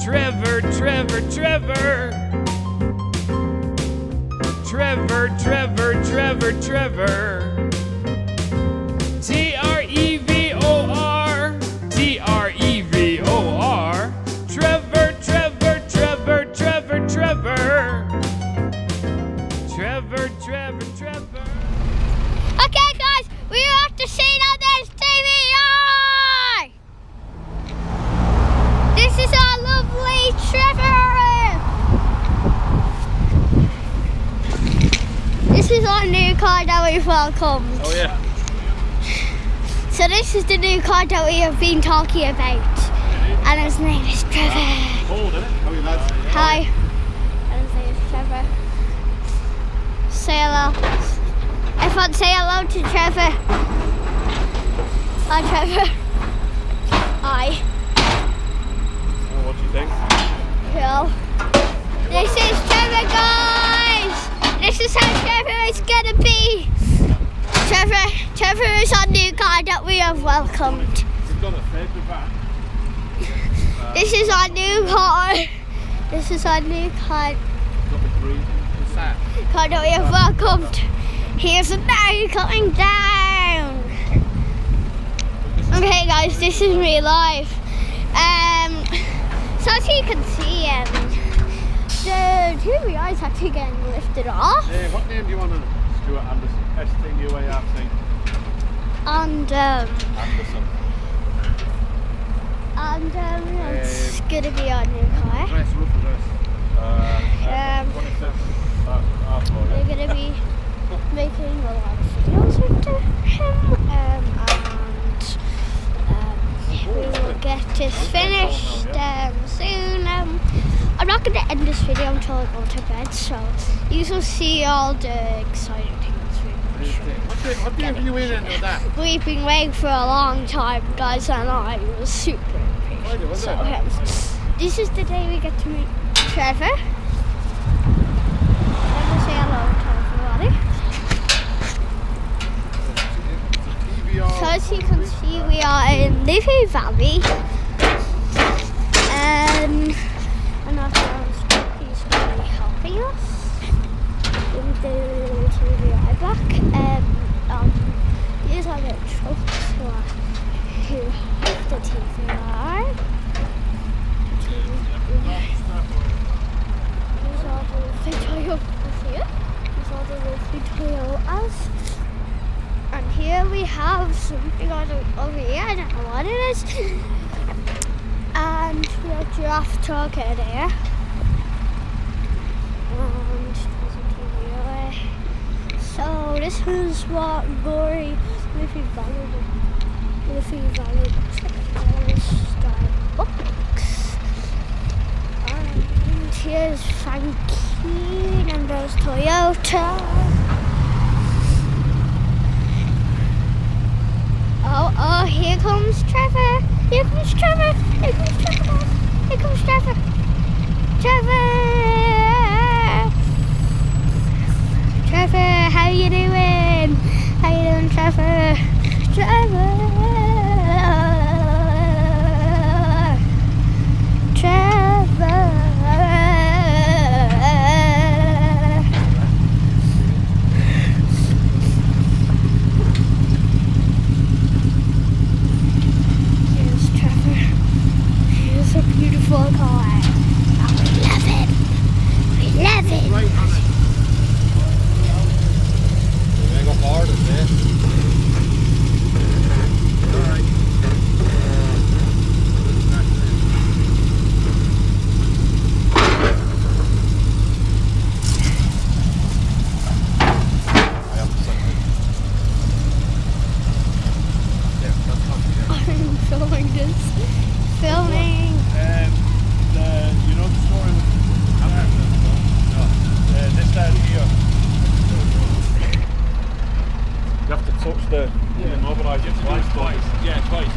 Trevor, Trevor, Trevor. Trevor, Trevor, Trevor, Trevor. Trevor, Trevor, Trevor, Trevor, Trevor, Trevor. Trevor, Trevor, Trevor. Okay, guys, we have to see now there's TVI. This is our lovely Trevor. This is our new car that we've welcomed. Oh yeah. So this is the new car that we have been talking about. And his name is Trevor. Cold, isn't it? How are you lads? Hi. And his name is Trevor. Say hello. Everyone say hello to Trevor. Hi, Trevor. Hi. Oh, what do you think? Cool. This is Trevor, guys. This is how Trevor is gonna be. Trevor is our new car that we have welcomed. We've got a fake with that. This is our new car. This is our new car. Got the green. What's that? Car that we have welcomed. Here's the bag coming down. Okay, guys, this is real life. So as you can see, the TVI is actually getting lifted off. What name do you want on it? Stuart Anderson. S-T-U-A-R-T. And Anderson. it's gonna be our new car. Address, rough address. 26. We're gonna be making a lot of videos with him, and we will get this finished soon. I'm not gonna end this video until I go to bed, so you will see all the exciting things What day have you in with that? we've been waiting for a long time, guys, and I was super impatient. So this is the day we get to meet Trevor. Trevor, say hello to everybody. So as you can see, we are in Liffey Valley, and our friend he's going to be helping us with the TVI back. Here's our little trucks who have the TVI. Here's all the lovely Toyotas here. Here's all the lovely Toyotas. And here we have something over here, I don't know what it is. And we have giraffe talk out there. And there's a TVI. So this is what Gory Liffey Valley looks like. Starbucks. And here's Frankie and there's Toyota. Oh, here comes Trevor. Here comes Trevor. Here comes Trevor. Here comes Trevor. Trevor. Trevor, how you doing? How you doing, Trevor? Trevor. Trevor. Here's Trevor. Here's a beautiful car. Oh, we love it. We love it. Right on it. You go hard, is it? Alright. I'm filming this. Filming. You know the story with this lad here. You have to touch the immobilize it twice. Yeah, twice.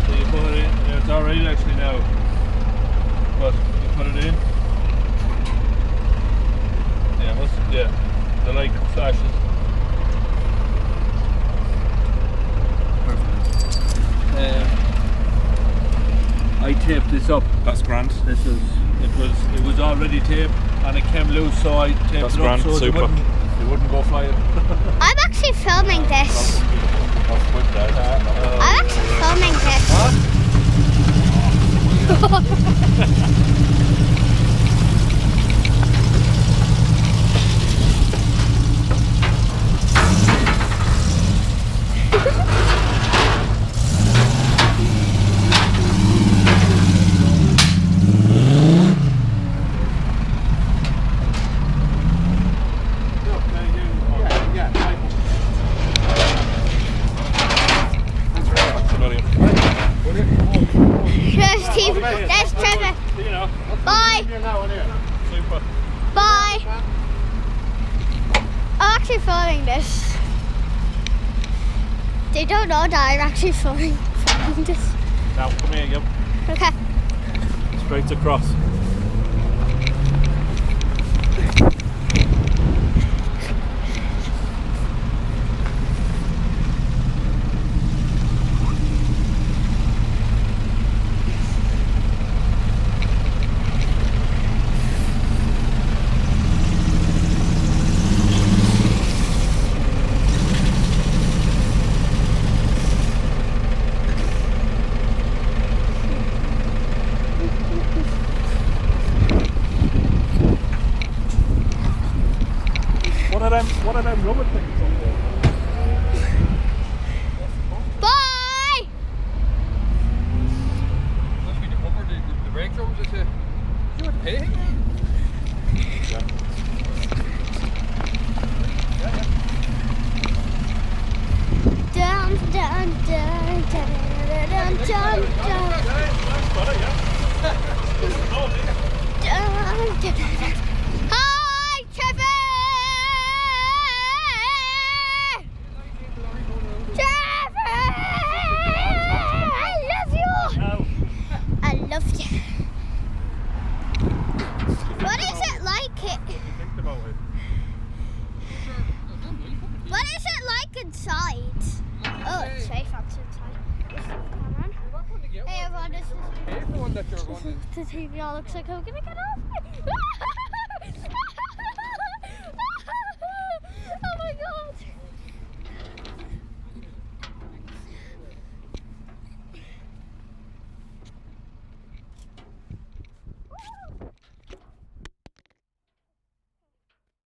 So you put it in. It's already actually now. But you put it in. Yeah, the light flashes. I I taped this up. That's grand. It was already taped and it came loose, so I taped That's it up grand, so super. it wouldn't go flying. I'm actually filming this. I'm actually filming this. There's Trevor. Bye. Super. Bye. I'm actually filming this. They don't know that I'm actually filming this. Now, come here, Gil. Okay. Straight across. One of them rubber things on there. Bye. Must be to cover the brake drums, is it? You would pay? Dun dun dun dun dun dun dun. Hi, Trevor. What is it like What is it like inside? Oh, it's safe outside. Hey everyone, this is Pay for one that you're going to. the TV all looks like I'm gonna get off.